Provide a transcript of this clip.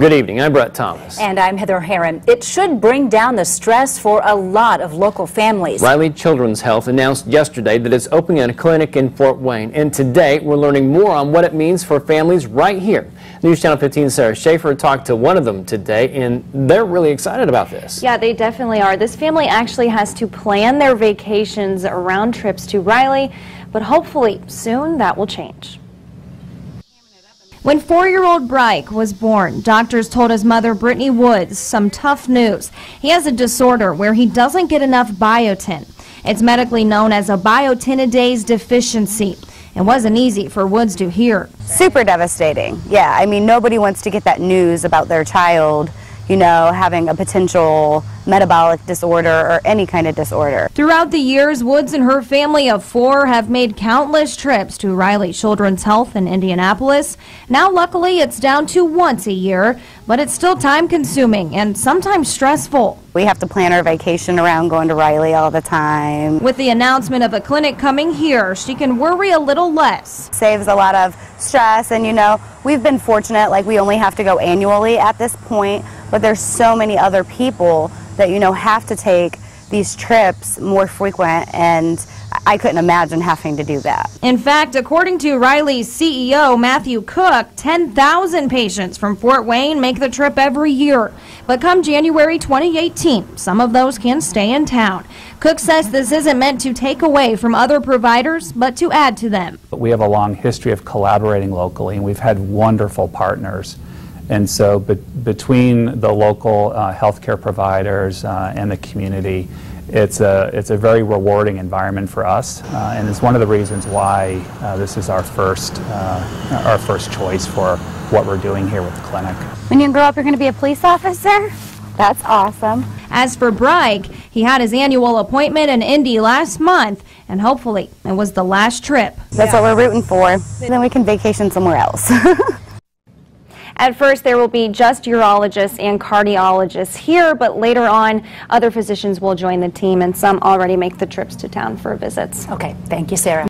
Good evening, I'm Brett Thomas. And I'm Heather Herron. It should bring down the stress for a lot of local families. Riley Children's Health announced yesterday that it's opening a clinic in Fort Wayne. And today, we're learning more on what it means for families right here. News Channel 15's Sarah Schaefer talked to one of them today, and they're really excited about this. Yeah, they definitely are. This family actually has to plan their vacations around trips to Riley, but hopefully soon that will change. When 4-year-old Bryke was born, doctors told his mother, Brittany Woods, some tough news. He has a disorder where he doesn't get enough biotin. It's medically known as a biotinidase deficiency. It wasn't easy for Woods to hear. Super devastating. Yeah, I mean, nobody wants to get that news about their child, you know, having a potential metabolic disorder or any kind of disorder. Throughout the years, Woods and her family of 4 have made countless trips to Riley Children's Health in Indianapolis. Now, luckily, it's down to once a year, but it's still time-consuming and sometimes stressful. We have to plan our vacation around going to Riley all the time. With the announcement of a clinic coming here, she can worry a little less. Saves a lot of stress, and you know, we've been fortunate, like we only have to go annually at this point, but there's so many other people that, you know, have to take these trips more frequent, and I couldn't imagine having to do that. In fact, according to Riley's CEO, Matthew Cook, 10,000 patients from Fort Wayne make the trip every year. But come January 2018, some of those can stay in town. Cook says this isn't meant to take away from other providers, but to add to them. We have a long history of collaborating locally, and we've had wonderful partners. And so between the local healthcare providers and the community, it's a very rewarding environment for us, and it's one of the reasons why this is our first choice for what we're doing here with the clinic. When you grow up, you're going to be a police officer? That's awesome. As for Bryke, he had his annual appointment in Indy last month, and hopefully it was the last trip. That's what we're rooting for. Then we can vacation somewhere else. At first, there will be just urologists and cardiologists here, but later on, other physicians will join the team, and some already make the trips to town for visits. Okay, thank you, Sarah.